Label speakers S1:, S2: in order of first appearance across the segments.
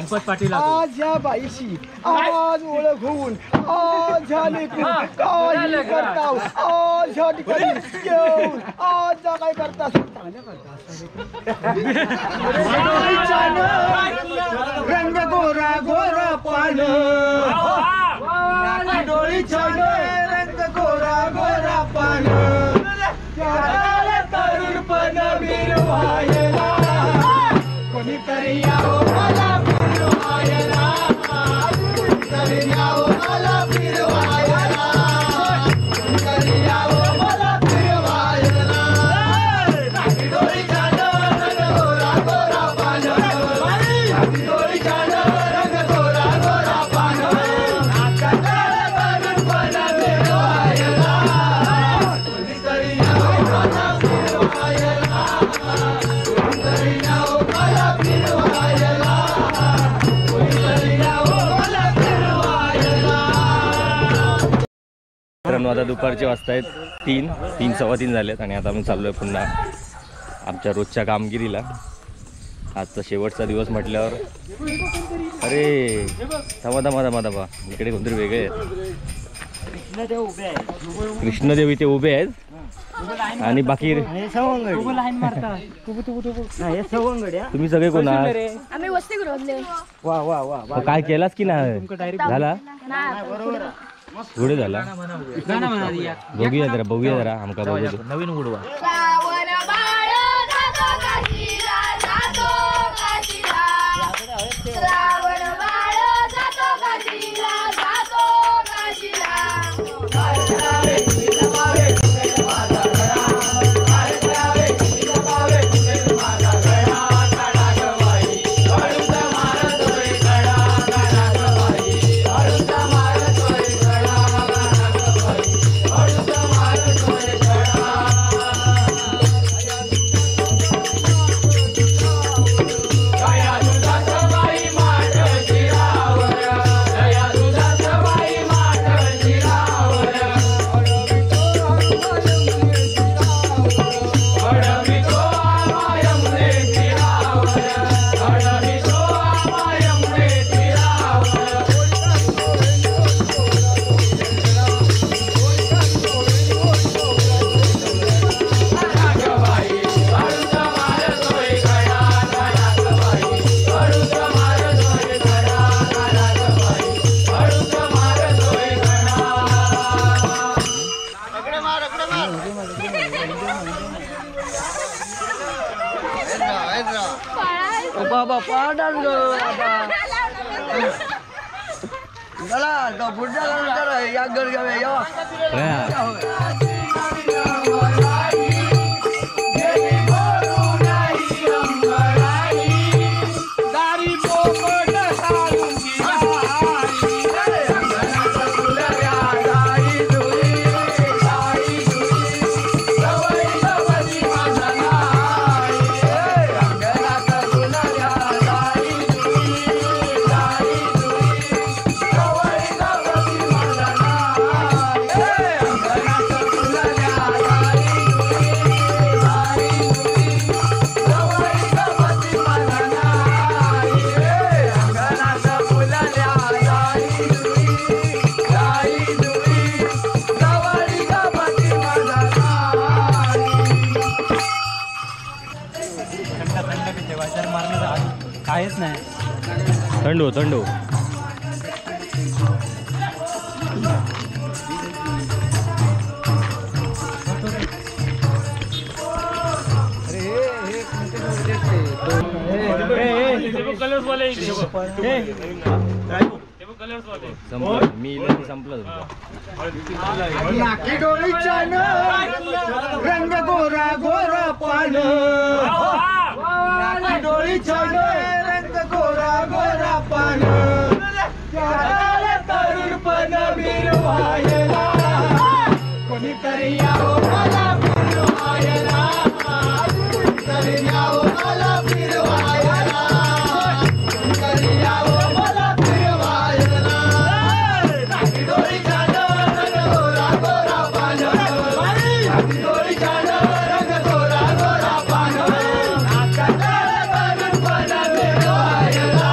S1: गणपत पाटील
S2: आज या बाईशी आज ओळख होऊन आज ह्या लेकरून काही करताव आज ह्या ठिकाणी येऊन आज जा काय करता रंग गोरा गोरा पान डोळी छान रंग गोरा गोरा पान तरुणपण मिरवायला कोणीतरी यावं मला फिरवायला कोणीतरी यावं मला फिरवायला कोणीतरी यावं मला फिरवायला डोळी छान रंग गोरा गोरा पान डोळी छान रंग गोरा गोरा पान तरुणपण मिरवायला कोणीतरी यावं मला फिरवायला कोणीतरी यावं मला फिरवायला कोणीतरी यावं मला फिरवायला.
S3: मित्रांनो आता दुपारचे वाजता आहेत 3 सव्वा 3 झालेत आणि आता आम्ही चाललोय पुन्हा आमच्या रोजच्या कामगिरीला. आजचा शेवटचा दिवस म्हटल्यावर अरे दमा इकडे कोणतरी वेगळे आहेत. कृष्णदेव इथे उभे आहेत आणि बाकी तुम्ही सगळे कोण आहात?
S4: आम्ही वसतिगृहातले.
S2: वा वा वा
S3: काय केलास की नाही झाला पुढे झाला बघूया जरा आमका बघू
S1: नवीन उडवा
S4: श्रावण बाळ जातो काशीला जातो काशीला श्रावण बाळ जातो काशीला जातो काशीला
S2: बाबा पाडाल चला तो पुढच्या या घर घ्यावे या
S1: काहीच नाही
S3: थंड हो मी संपलं
S2: नाकी डोळी छान रंग गोरा गोरा पान नाकी डोळी छान रंग गोरा गोरा पान तरुणपण मिरवायला कोणीतरी यावं मला फिरवायला कोणीतरी यावं मला फिरवायला कोणीतरी यावं मला फिरवायला नाकी डोळी छान रंग गोरा गोरा पान नाकी डोळी छान रंग गोरा गोरा पान तरुणपण मिरवायला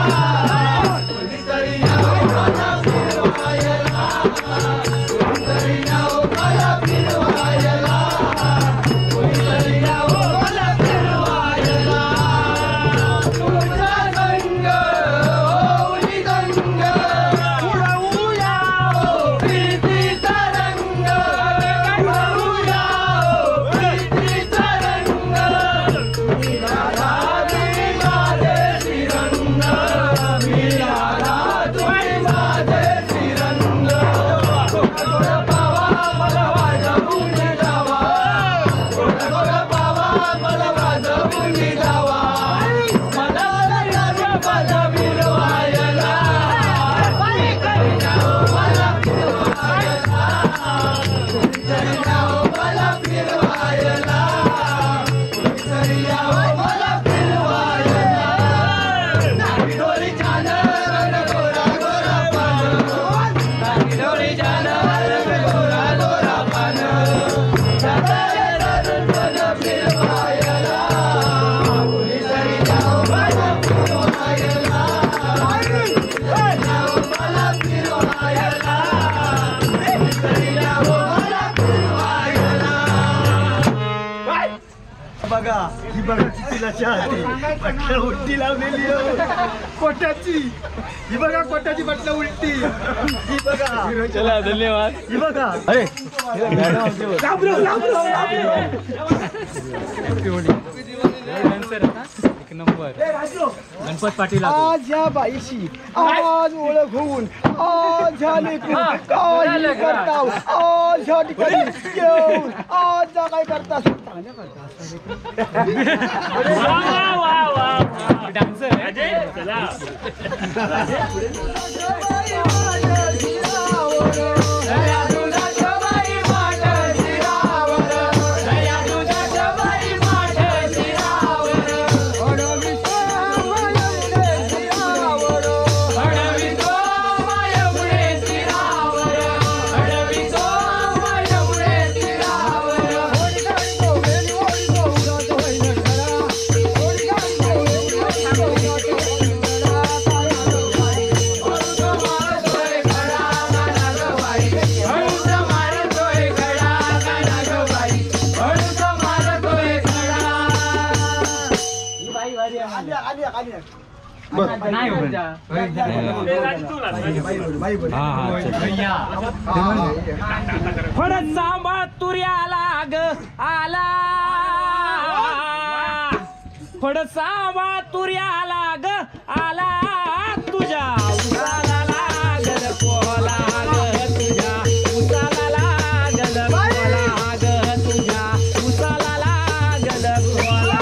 S2: बघा ही बघा कितीला चाहते बटला उलटी लावलेली कोट्याची ही बघा कोट्याची बटला उलटी ही बघा
S3: चला धन्यवाद
S2: ही बघा
S3: अरे
S1: एक नंबर गणपत पाटील
S2: आज या बाईशी आज ओळख होऊन आज ह्या लेकरू काही करताव आज ह्या ठिकाणी येऊन आज जा काय करता
S1: डान्सर
S5: फडत सांभाळ तुर्याला ग आला फडत सांभाळ तुर्याला ग आला तुझ्या उसाला लागल कोला ग तुझ्या उसाला लागल कोला ग तुझ्या उसाला लागल कोला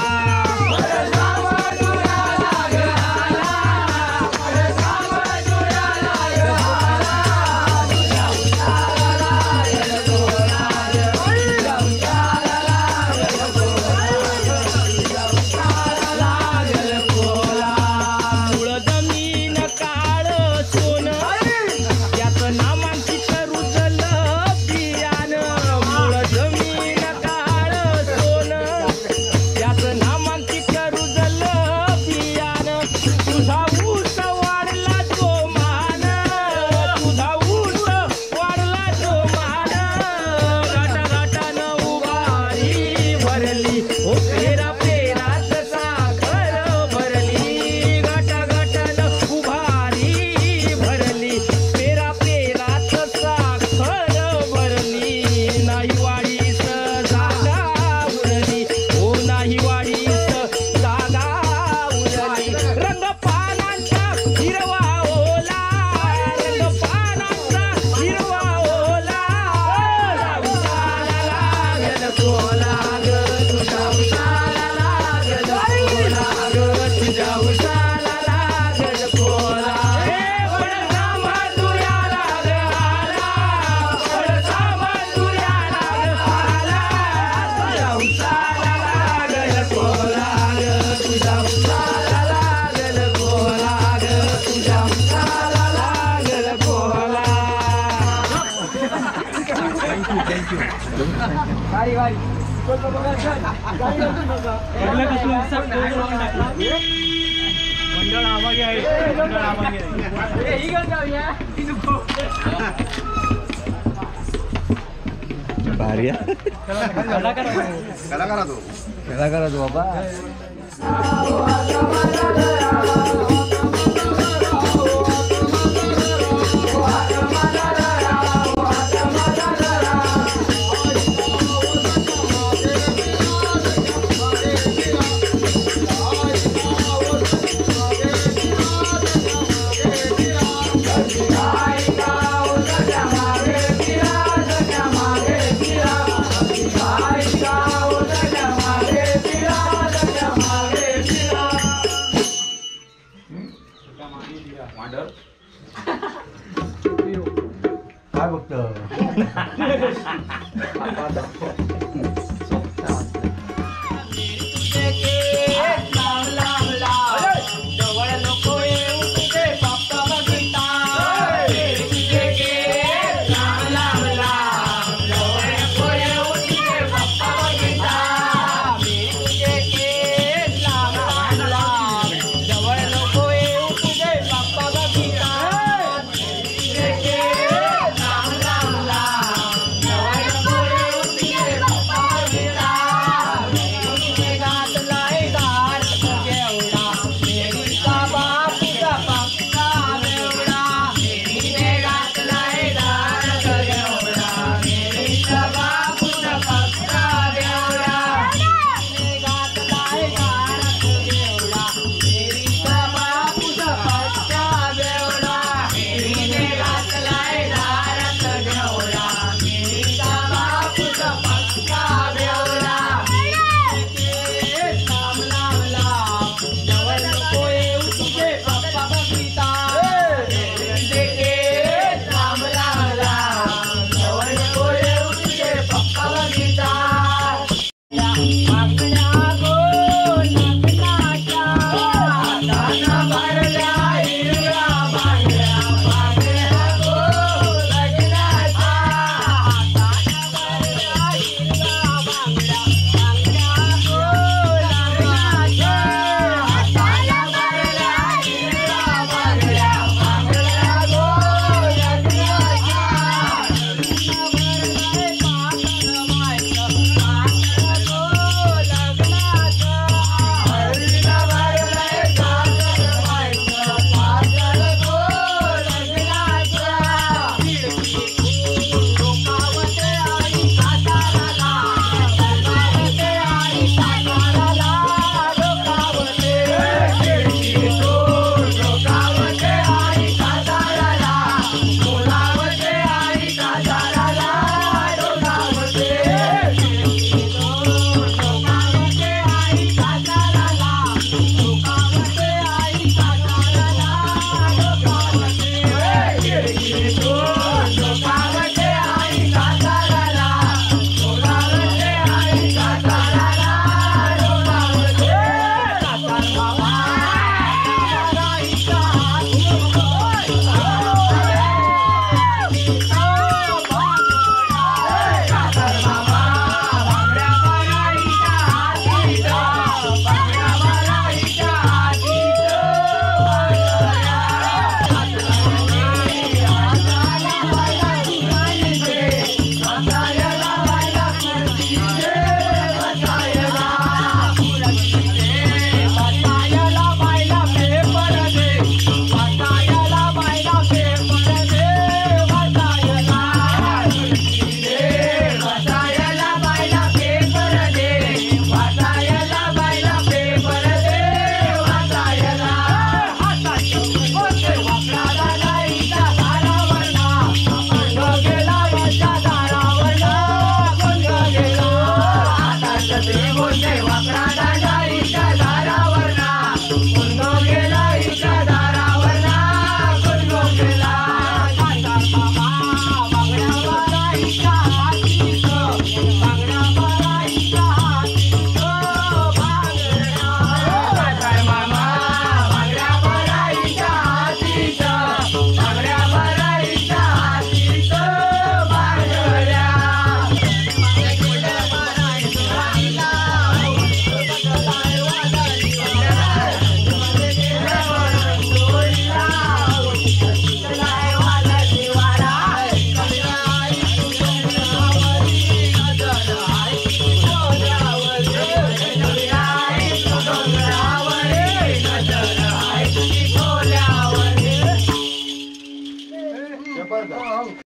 S3: भारी
S2: करा तो बाबा काय बघत